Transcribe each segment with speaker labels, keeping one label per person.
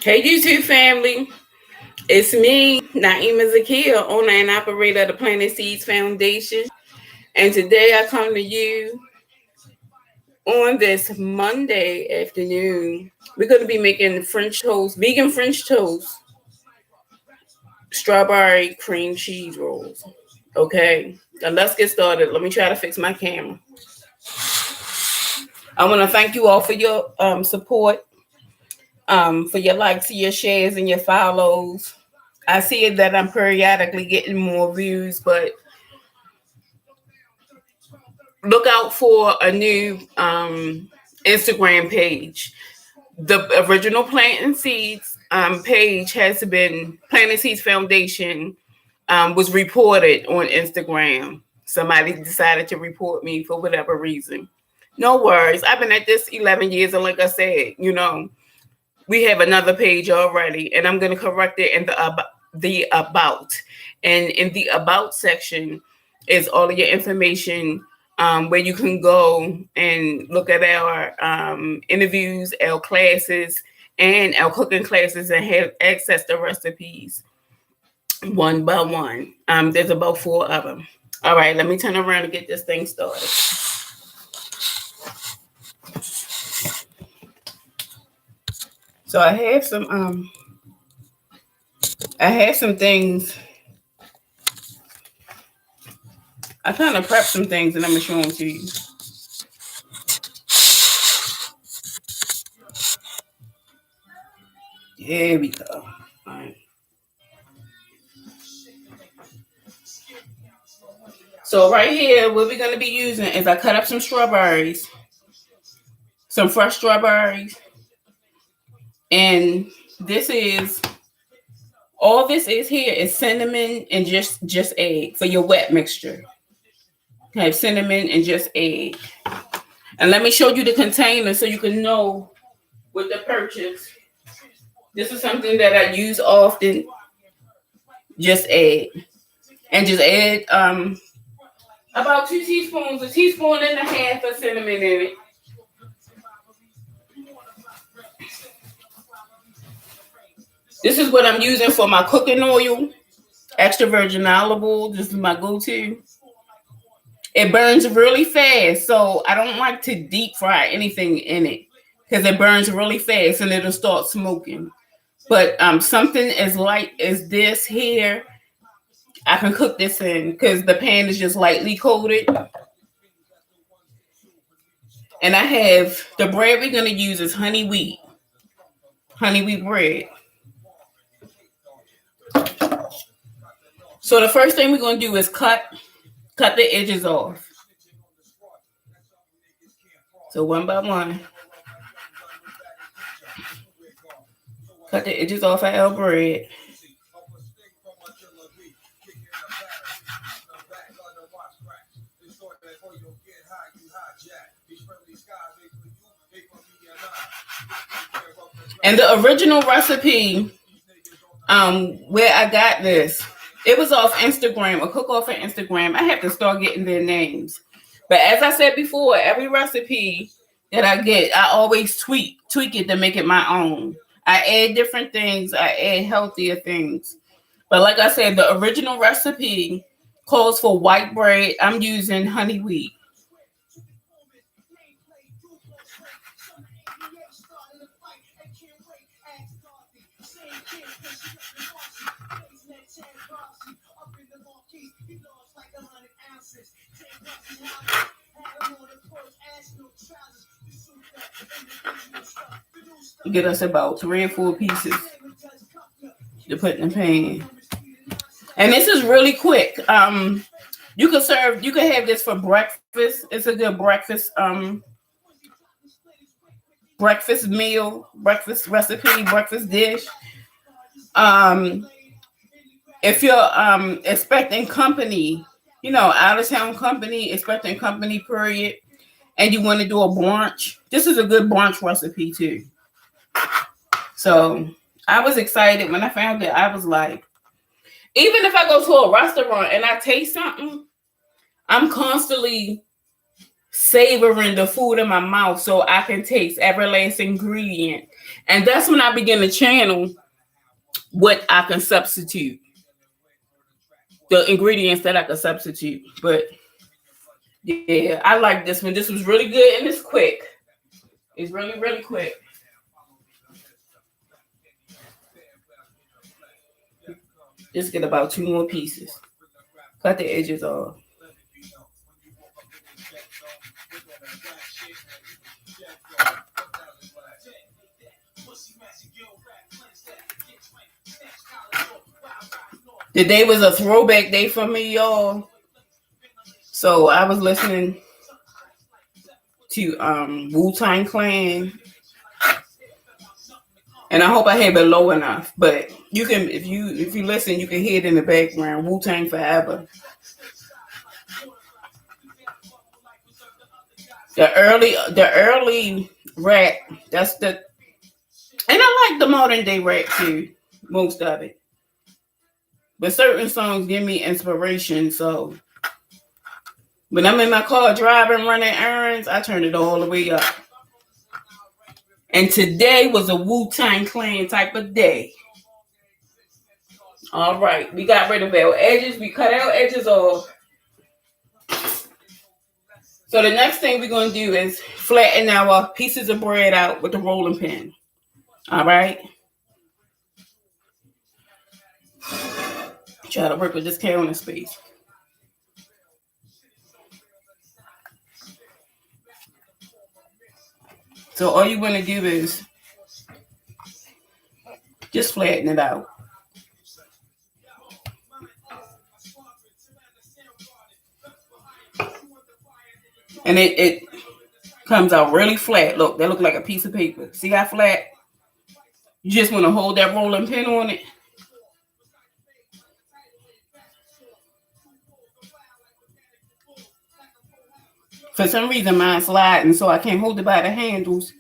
Speaker 1: Hey YouTube family, it's me, Naima Zakia, owner and operator of the Planet Seeds Foundation. And today I come to you on this Monday afternoon. We're going to be making French toast, vegan French toast, strawberry cream cheese rolls. Okay, now let's get started. Let me try to fix my camera. I want to thank you all for your support, for your likes, your shares, and your follows. I see it that I'm periodically getting more views, but look out for a new Instagram page. The original Planting Seeds page has been Planting Seeds Foundation was reported on Instagram. Somebody decided to report me for whatever reason. No worries. I've been at this 11 years, and like I said, we have another page already, and I'm going to correct it in the about. And in the about section is all of your information, where you can go and look at our interviews, our classes, and our cooking classes, and have access to recipes one by one. There's about 4 of them. All right, let me turn around and get this thing started. So I have some things. I kind of prepped some things, and I'm gonna show them to you. There we go. All right. So right here, what we're gonna be using is I cut up some strawberries, some fresh strawberries, and this is all this is here is cinnamon and just egg for your wet mixture. Have cinnamon and just egg. And let me show you the container so you can know what to purchase. This is something that I use often. Just egg. And just add about 2 teaspoons, a teaspoon and a half of cinnamon in it. This is what I'm using for my cooking oil. Extra virgin olive oil. This is my go-to. It burns really fast, so I don't like to deep fry anything in it because it burns really fast and it'll start smoking. But something as light as this here, I can cook this in because the pan is just lightly coated. And I have the bread we're going to use is honey wheat bread. So the first thing we're going to do is cut the edges off. So one by one, cut the edges off of our bread. And the original recipe, where I got this, it was off Instagram, a cook off of Instagram. I have to start getting their names. But as I said before, every recipe that I get, I always tweak it to make it my own. I add different things. I add healthier things. But like I said, the original recipe calls for white bread. I'm using honey wheat. Get us about 3 or 4 pieces to put in the pan. And this is really quick. You can have this for breakfast. It's a good breakfast meal, breakfast recipe, breakfast dish. If you're expecting company, out of town company, expecting company period, and you want to do a brunch, this is a good brunch recipe too. So I was excited when I found it. I was like, even if I go to a restaurant and I taste something, I'm constantly savoring the food in my mouth so I can taste every last ingredient. And that's when I begin to channel what I can substitute, the ingredients that I can substitute. But yeah, I like this one. This was really good and it's quick. It's really, really quick. Just get about 2 more pieces. Cut the edges off. Today was a throwback day for me, y'all. So I was listening to Wu-Tang Clan. And I hope I have it low enough. But you can, if you listen, you can hear it in the background. Wu-Tang Forever. The early rap, that's the, and I like the modern day rap too, most of it. But certain songs give me inspiration. So when I'm in my car driving, running errands, I turn it all the way up. And today was a Wu-Tang Clan type of day. All right, we got rid of our edges. We cut our edges off. So the next thing we're going to do is flatten our pieces of bread out with the rolling pin. All right. Try to work with this counter space. So all you want to do is just flatten it out. And it comes out really flat. Look, that looks like a piece of paper. See how flat? You just want to hold that rolling pin on it. For some reason, mine's sliding, so I can't hold it by the handles.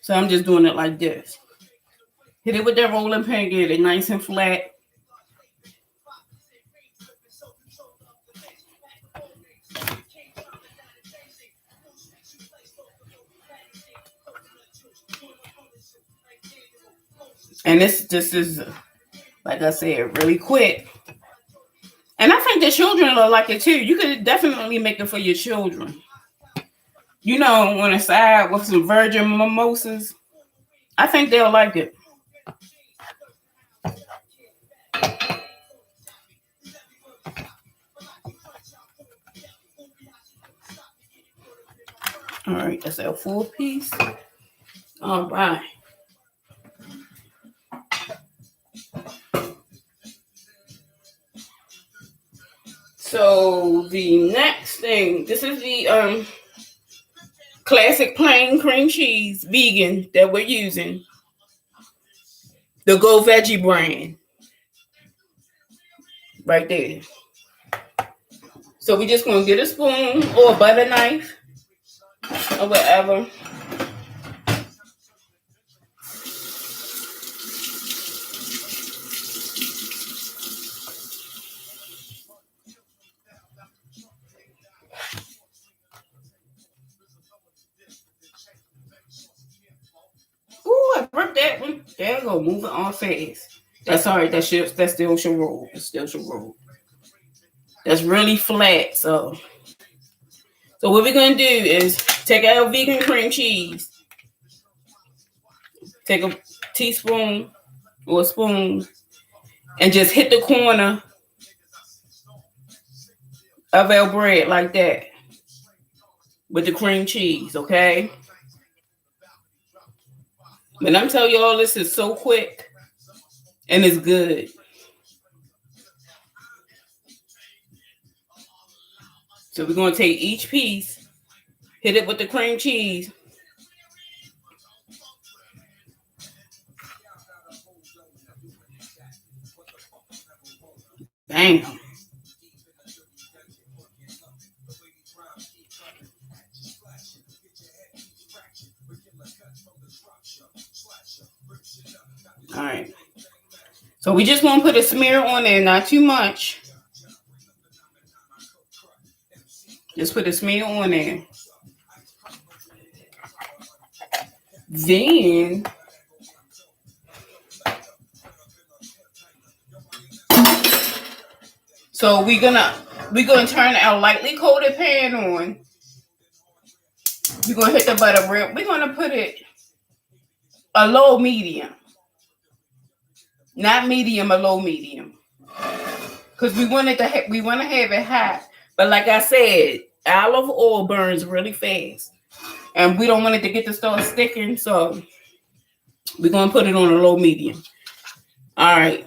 Speaker 1: So I'm just doing it like this. Hit it with that rolling pin, get it nice and flat. And this is, like I said, really quick. And I think the children will like it too. You could definitely make it for your children. You know, on the side with some virgin mimosas. I think they'll like it. All right, that's our full piece. All right. So the next thing, this is the classic plain cream cheese vegan that we're using. The Go Veggie brand. Right there. So we're just going to get a spoon or a butter knife or whatever. Ooh, I broke that one. There we go. Move it on fast. That's all right. That still should roll. It still should roll. That's really flat. So what we're going to do is take our vegan cream cheese. Take a teaspoon or a spoon and just hit the corner of our bread like that with the cream cheese, okay? But I'm telling y'all, this is so quick and it's good. So we're going to take each piece, hit it with the cream cheese. Bam. All right. So we just want to put a smear on there, not too much. Just put a smear on there. Then so we're gonna turn our lightly coated pan on. We're gonna hit the butter real. We're gonna put it a low medium, not medium, a low medium, because we want to have it hot. But like I said, olive oil burns really fast, and we don't want it to get to start sticking. So we're gonna put it on a low medium. All right,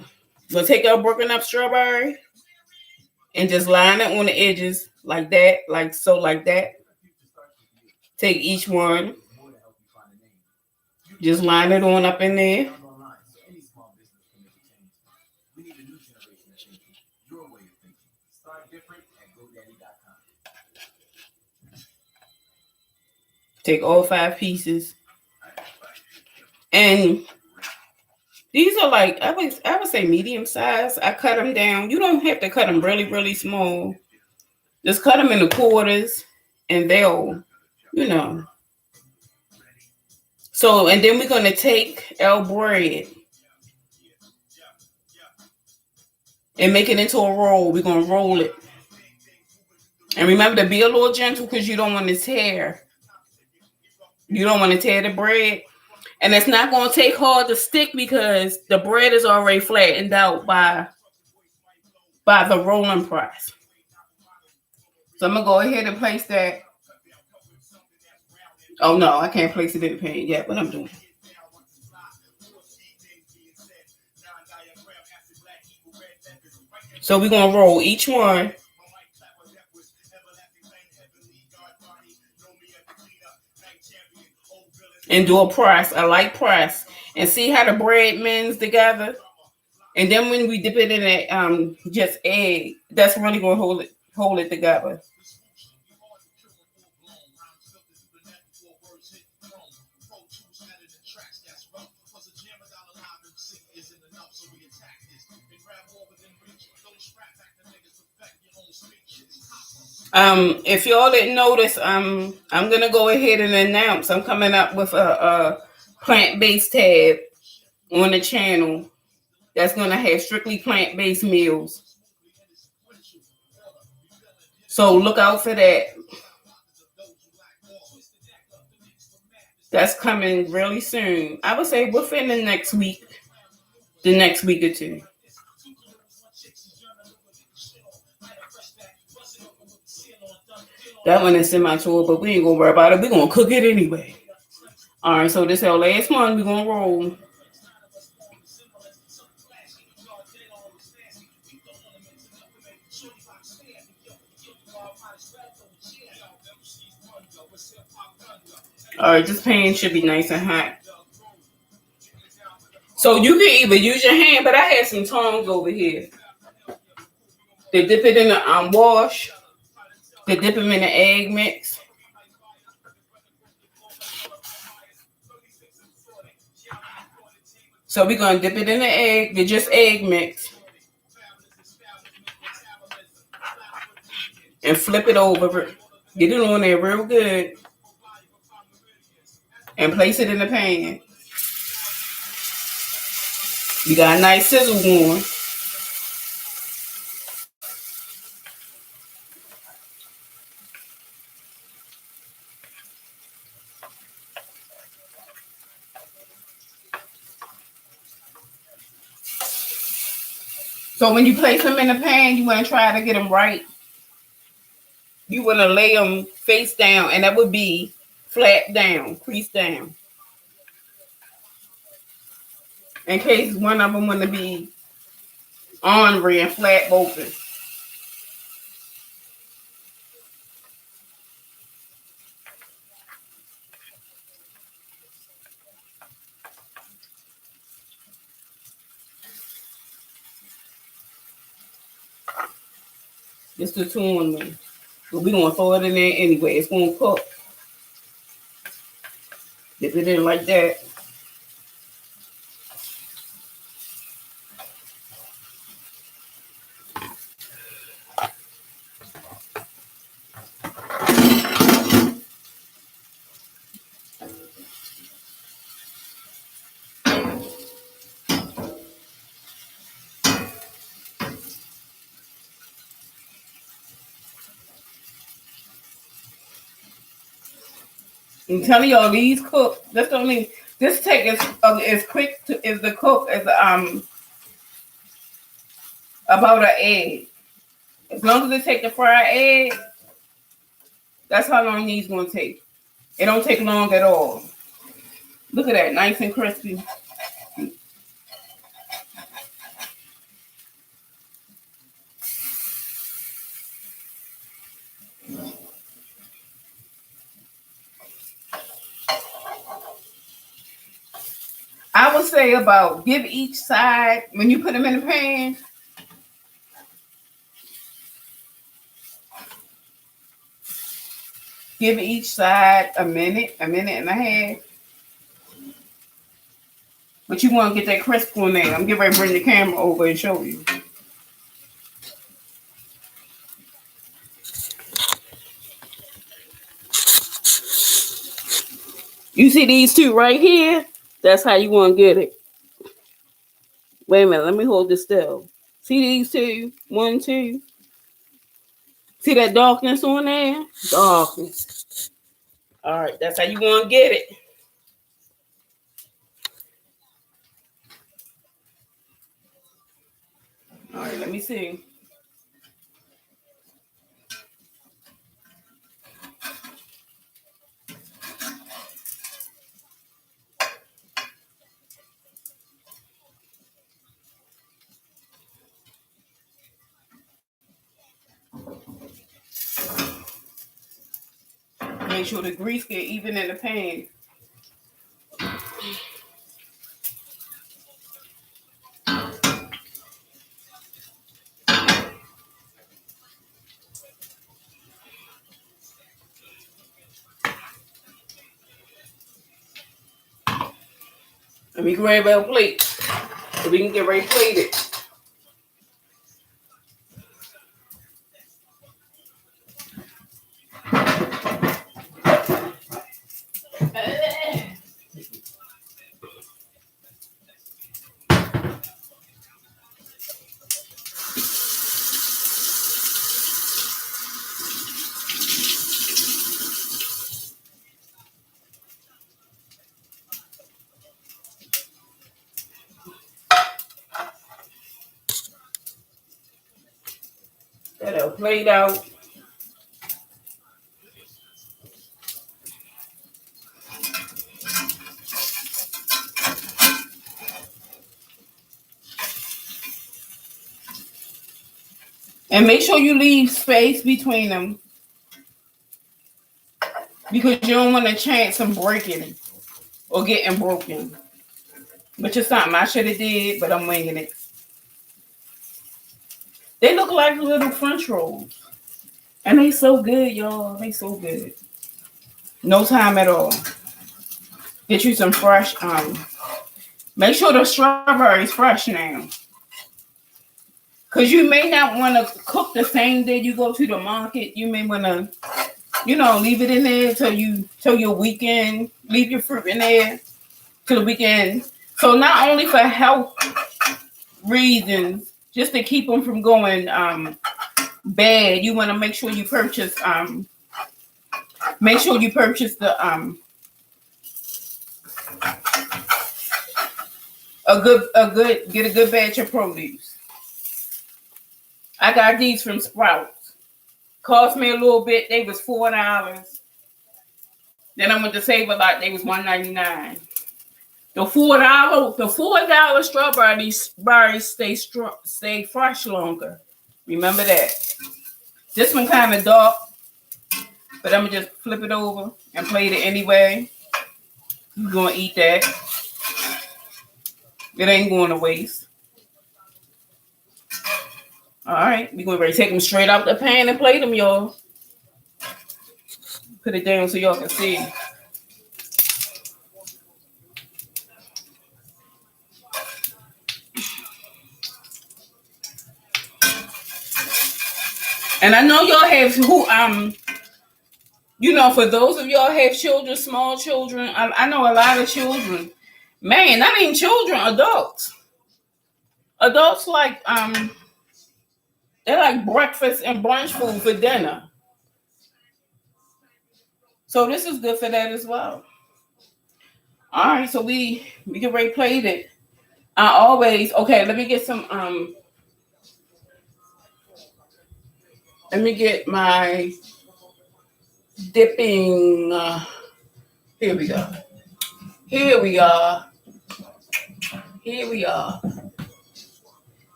Speaker 1: we'll take our broken up strawberry and just line it on the edges like that, like so, like that. Take each one, just line it on up in there. Take all 5 pieces. And these are like, I would say medium size. I cut them down. You don't have to cut them really, really small. Just cut them into quarters and they'll, you know. So, and then we're going to take our bread and make it into a roll. We're going to roll it. And remember to be a little gentle because you don't want to tear. You don't want to tear the bread. And it's not going to take hard to stick because the bread is already flattened out by the rolling press. So I'm going to go ahead and place that. Oh, no, I can't place it in the pan yet. What I'm doing. So we're going to roll each one. And do a press, a light press. And see how the bread mends together. And then when we dip it in that just egg, that's really going to hold it together. If y'all didn't notice, I'm gonna go ahead and announce I'm coming up with a plant-based tab on the channel that's gonna have strictly plant-based meals. So look out for that. That's coming really soon. I would say within the next week or two. That one is semi-chore, but we ain't gonna worry about it. We're gonna cook it anyway. All right, so this is our last one. We're gonna roll. All right, this pan should be nice and hot. So you can either use your hand, but I had some tongs over here. They dip it in the wash. They dip them in the egg mix. So we're going to dip it in the just egg mix. And flip it over. Get it on there real good. And place it in the pan. You got a nice sizzle going. So when you place them in the pan, you want to try to get them right. You want to lay them face down, and that would be flat down, crease down. In case one of them want to be ornery and flat open. Just the two on me. But we're going to throw it in there anyway. It's going to cook. Dip it in like that. I'm telling y'all, these cook. That's the only. This take is as quick to is the cook as about an egg. As long as it take the fried egg, that's how long these gonna take. It don't take long at all. Look at that, nice and crispy. I would say about give each side when you put them in the pan. Give each side a minute and a half. But you want to get that crisp on there. I'm getting ready to bring the camera over and show you. You see these two right here? That's how you want to get it. Wait a minute. Let me hold this still. See these two? 1, 2. See that darkness on there? Darkness. All right. That's how you want to get it. All right. Let me see. Make sure the grease get even in the pan. Let me grab a plate so we can get ready to plate it. That'll plate out. And make sure you leave space between them because you don't want a chance of breaking or getting broken. Which is something I should have did, but I'm winging it. They look like little French rolls. And they so good, y'all. They so good. No time at all. Get you some fresh. Make sure the strawberries fresh now. Because you may not want to cook the same day you go to the market. You may want to, leave it in there till your weekend. Leave your fruit in there till the weekend. So not only for health reasons, just to keep them from going bad, you want to make sure you purchase the get a good batch of produce. I got these from Sprouts. Cost me a little bit. They was $4. Then I went to Save A Lot. They was $1.99. The $4 strawberries stay fresh longer. Remember that. This one kind of dark, but I'm gonna just flip it over and plate it anyway. You're gonna eat that. It ain't going to waste. All right, we're going to take them straight out the pan and plate them, y'all. Put it down so y'all can see. And I know y'all have for those of y'all have children, small children. I know a lot of children. Man, that ain't children, adults. Adults like they like breakfast and brunch food for dinner. So this is good for that as well. All right, so we get ready played it. I always let me get some let me get my dipping here we go. Here we are. Here we are.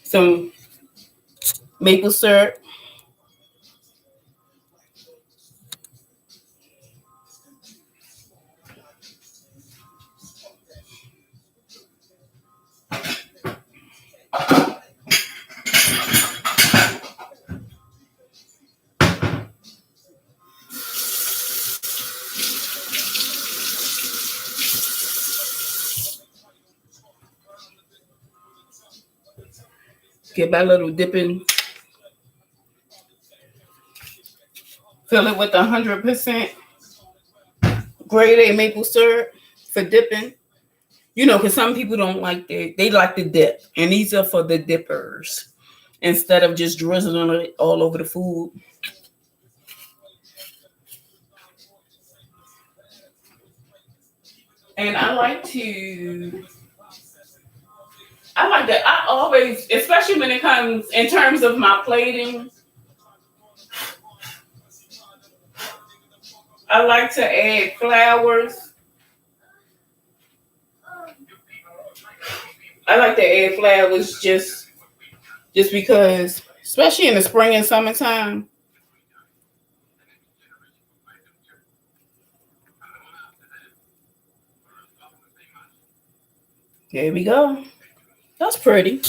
Speaker 1: Some maple syrup. Get my little dipping. Fill it with 100% grade A maple syrup for dipping. You know, because some people don't like they like the dip. And these are for the dippers. Instead of just drizzling it all over the food. And I like that. I always, especially when it comes in terms of my plating, I like to add flowers. I like to add flowers just because, especially in the spring and summertime. There we go. That's pretty.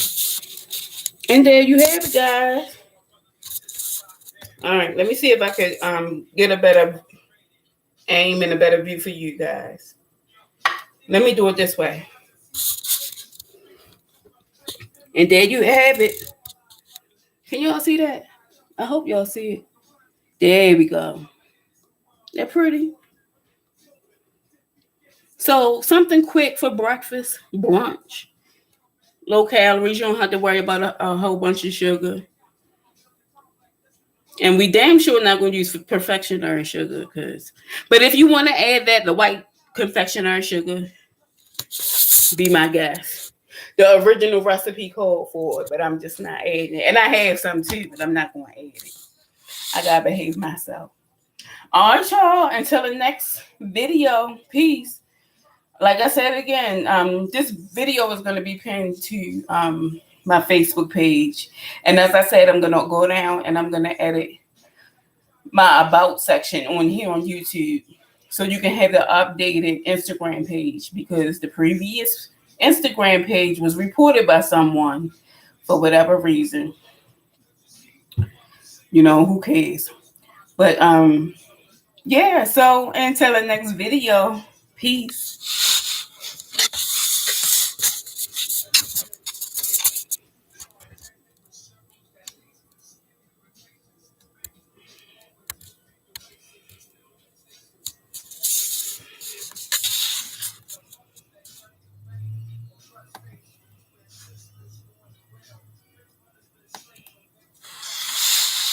Speaker 1: And there you have it, guys. All right, let me see if I could get a better aim and a better view for you guys. Let me do it this way. And there you have it. Can y'all see that? I hope y'all see it. There we go. They're pretty. So something quick for breakfast, brunch. Low calories. You don't have to worry about a whole bunch of sugar. And we damn sure not going to use confectionery sugar, but if you want to add that, the white confectionery sugar, be my guest. The original recipe called for it, but I'm just not adding it. And I have some too, but I'm not going to add it. I gotta behave myself. All right, y'all. Until the next video. Peace. Like I said again, this video is going to be pinned to my Facebook page. And as I said, I'm going to go down and I'm going to edit my about section on here on YouTube so you can have the updated Instagram page, because the previous Instagram page was reported by someone for whatever reason. You know, who cares? But yeah, so until the next video, peace.